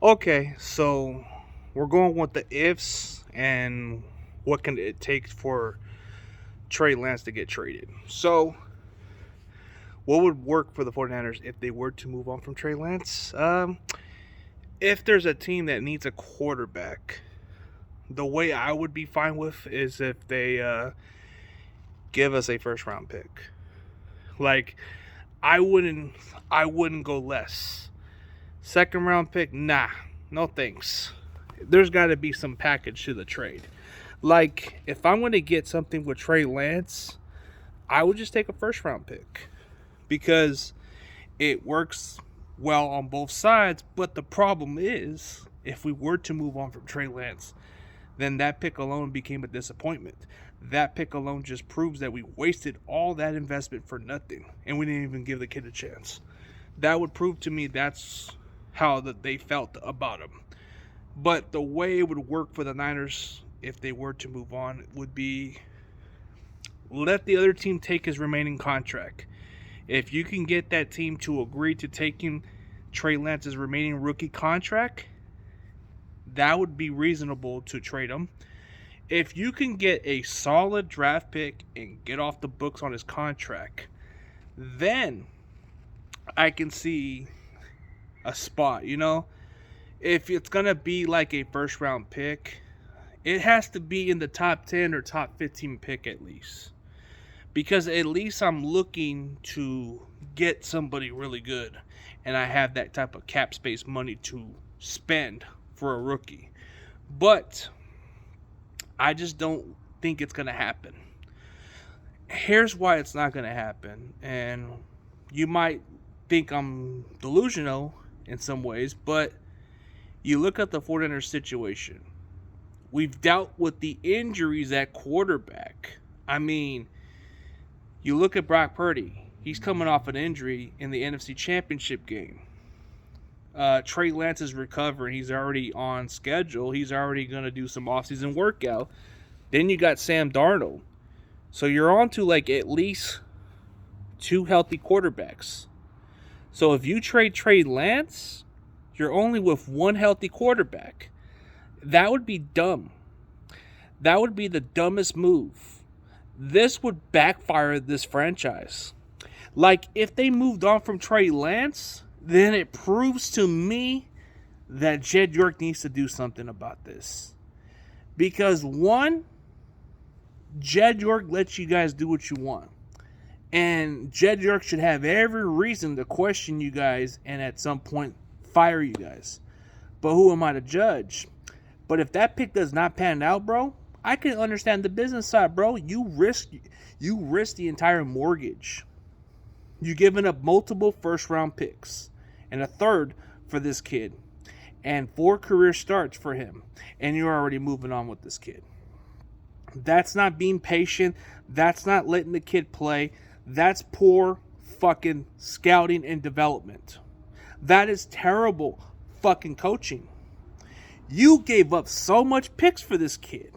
Okay, so we're going with the ifs and what can it take for Trey Lance to get traded. So, what would work for the 49ers if they were to move on from Trey Lance? If there's a team that needs a quarterback, the way I would be fine with is if they give us a first round pick. Like I wouldn't I wouldn't go less. Second round pick, nah, no thanks. There's got to be some package to the trade. Like if I'm going to get something with Trey Lance, I would just take a first round pick because it works well on both sides. But the problem is, if we were to move on from Trey Lance, then that pick alone became a disappointment. That pick alone just proves that we wasted all that investment for nothing, and we didn't even give the kid a chance. That would prove to me that's how that they felt about him. But the way it would work for the Niners if they were to move on would be let the other team take his remaining contract. If you can get that team to agree to taking Trey Lance's remaining rookie contract, that would be reasonable to trade him. If you can get a solid draft pick and get off the books on his contract, then I can see a spot, If it's going to be like a first round pick, it has to be in the top 10 or top 15 pick at least. Because at least I'm looking to get somebody really good. And I have that type of cap space money to spend for a rookie. But I just don't think it's going to happen. Here's why it's not going to happen. And you might think I'm delusional in some ways, but you look at the 49ers situation. We've dealt with the injuries at quarterback. I mean, you look at Brock Purdy. He's coming off an injury in the NFC Championship game. Trey Lance is recovering. He's already on schedule. He's already going to do some offseason workout. Then you got Sam Darnold. So you're on to like at least 2 healthy quarterbacks. So if you trade Trey Lance, you're only with 1 healthy quarterback. That would be dumb. That would be the dumbest move. This would backfire this franchise. Like, if they moved on from Trey Lance, then it proves to me that Jed York needs to do something about this. Because, one, Jed York lets you guys do what you want. And Jed York should have every reason to question you guys and at some point fire you guys. But who am I to judge? But if that pick does not pan out, bro, I can understand the business side, bro. You risk the entire mortgage. You're giving up multiple first-round picks and a third for this kid and 4 career starts for him, and you're already moving on with this kid. That's not being patient. That's not letting the kid play. That's poor fucking scouting and development. That is terrible fucking coaching. You gave up so much picks for this kid.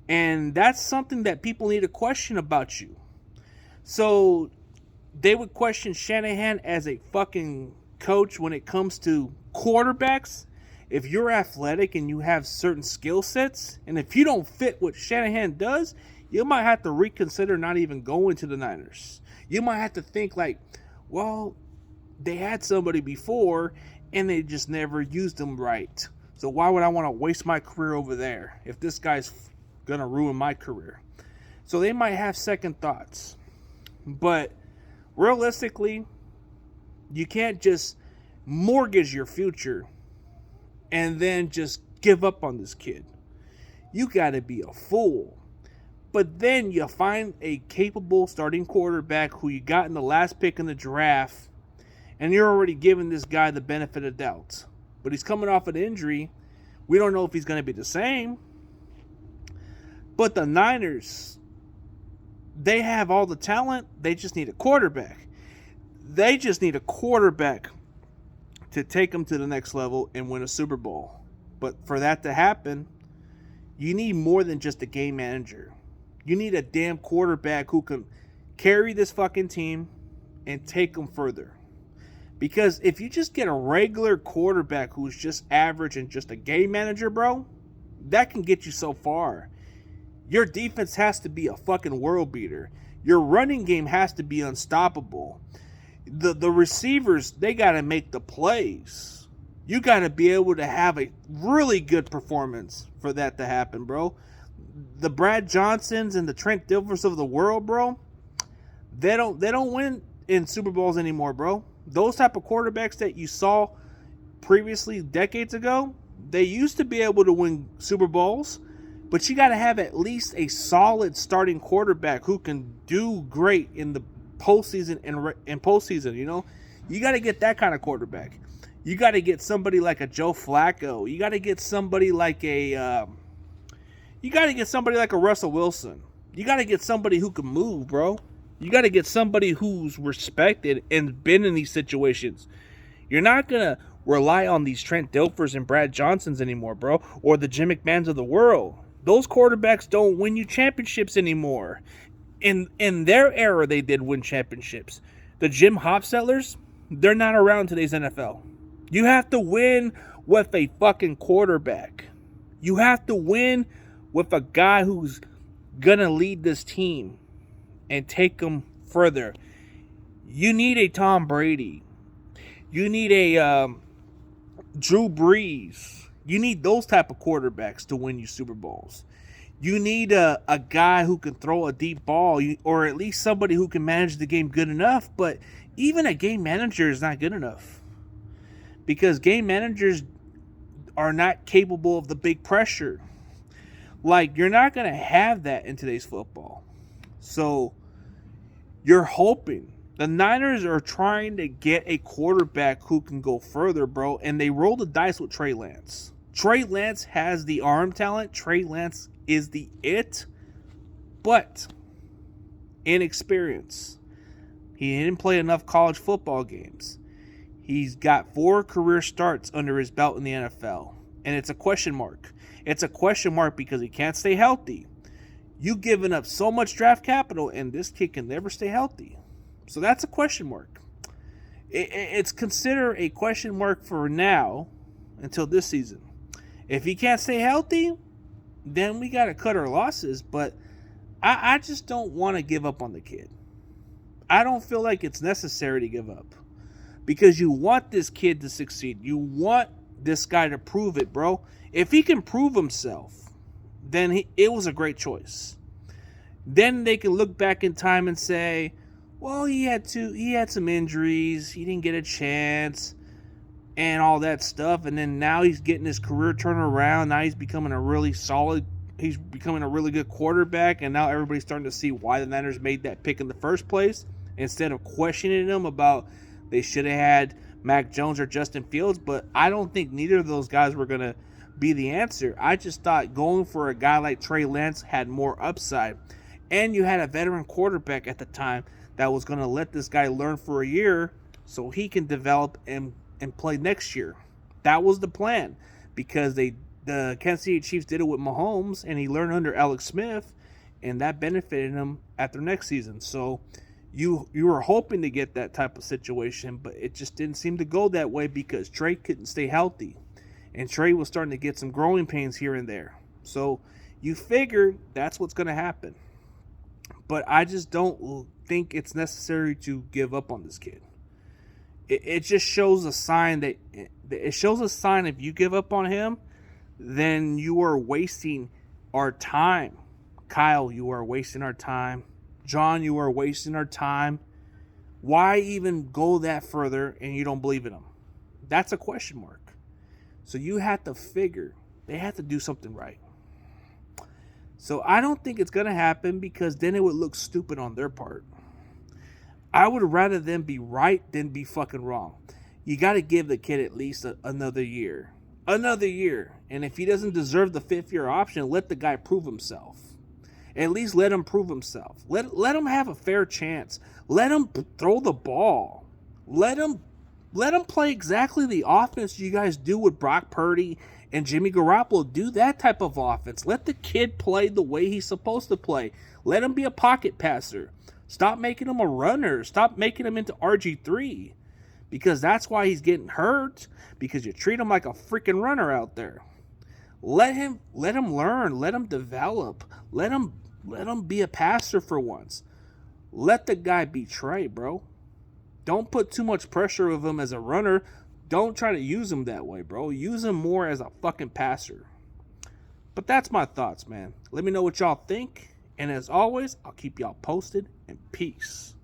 And that's something that people need to question about you. So they would question Shanahan as a fucking coach when it comes to quarterbacks. If you're athletic and you have certain skill sets, and if you don't fit what Shanahan does, you might have to reconsider not even going to the Niners. You might have to think like, well, they had somebody before and they just never used them right. So why would I want to waste my career over there if this guy's going to ruin my career? So they might have second thoughts. But realistically, you can't just mortgage your future and then just give up on this kid. You got to be a fool. But then you find a capable starting quarterback who you got in the last pick in the draft, and you're already giving this guy the benefit of doubt. But he's coming off an injury. We don't know if he's going to be the same. But the Niners, they have all the talent. They just need a quarterback. They just need a quarterback to take them to the next level and win a Super Bowl. But for that to happen, you need more than just a game manager. You need a damn quarterback who can carry this fucking team and take them further. Because if you just get a regular quarterback who's just average and just a game manager, bro, that can get you so far. Your defense has to be a fucking world beater. Your running game has to be unstoppable. The receivers, they got to make the plays. You got to be able to have a really good performance for that to happen, bro. The Brad Johnsons and the Trent Dilfers of the world, bro, they don't win in Super Bowls anymore, bro. Those type of quarterbacks that you saw previously decades ago, they used to be able to win Super Bowls, but you got to have at least a solid starting quarterback who can do great in the postseason and postseason, you know? You got to get that kind of quarterback. You got to get somebody like a Joe Flacco. You got to get somebody like a Russell Wilson. You got to get somebody who can move, bro. You got to get somebody who's respected and been in these situations. You're not going to rely on these Trent Dilfers and Brad Johnsons anymore, bro, or the Jim McMahons of the world. Those quarterbacks don't win you championships anymore. In their era, they did win championships. The Jim Hopsettlers, they're not around today's NFL. You have to win with a fucking quarterback. You have to win with a guy who's going to lead this team and take them further. You need a Tom Brady. You need a Drew Brees. You need those type of quarterbacks to win you Super Bowls. You need a guy who can throw a deep ball, or at least somebody who can manage the game good enough. But even a game manager is not good enough, because game managers are not capable of the big pressure. Like, you're not going to have that in today's football. So you're hoping. The Niners are trying to get a quarterback who can go further, bro, and they roll the dice with Trey Lance. Trey Lance has the arm talent. Trey Lance is the it, but inexperience. He didn't play enough college football games. He's got 4 career starts under his belt in the NFL, and it's a question mark. It's a question mark because he can't stay healthy. You've given up so much draft capital, and this kid can never stay healthy. So that's a question mark. It's considered a question mark for now until this season. If he can't stay healthy, then we got to cut our losses. But I just don't want to give up on the kid. I don't feel like it's necessary to give up, because you want this kid to succeed. You want this guy to prove it, bro. If he can prove himself, then it was a great choice. Then they can look back in time and say, well, he had some injuries, he didn't get a chance, and all that stuff. And then now he's getting his career turned around. Now he's becoming he's becoming a really good quarterback. And now everybody's starting to see why the Niners made that pick in the first place, instead of questioning them about they should have had Mac Jones or Justin Fields. But I don't think neither of those guys were going to be the answer. I just thought going for a guy like Trey Lance had more upside. And you had a veteran quarterback at the time that was going to let this guy learn for a year so he can develop and play next year. That was the plan, because the Kansas City Chiefs did it with Mahomes, and he learned under Alex Smith, and that benefited him after next season. So you were hoping to get that type of situation, but it just didn't seem to go that way because Trey couldn't stay healthy, and Trey was starting to get some growing pains here and there. So you figured that's what's going to happen. But I just don't think it's necessary to give up on this kid. It just shows a sign that if you give up on him, then you are wasting our time. Kyle, you are wasting our time. John, you are wasting our time. Why even go that further and you don't believe in him? That's a question mark. So you have to figure they have to do something right. So I don't think it's going to happen, because then it would look stupid on their part. I would rather them be right than be fucking wrong. You got to give the kid at least another year. Another year. And if he doesn't deserve the 5th-year option, let the guy prove himself. At least let him prove himself. Let him have a fair chance. Let him throw the ball. Let him play exactly the offense you guys do with Brock Purdy and Jimmy Garoppolo. Do that type of offense. Let the kid play the way he's supposed to play. Let him be a pocket passer. Stop making him a runner. Stop making him into RG3. because that's why he's getting hurt, because you treat him like a freaking runner out there. Let him learn, let him develop, let him be a passer for once. Let the guy be Trey, bro. Don't put too much pressure with him as a runner. Don't try to use him that way, bro. Use him more as a fucking passer. But that's my thoughts, man. Let me know what y'all think. And as always, I'll keep y'all posted. And peace.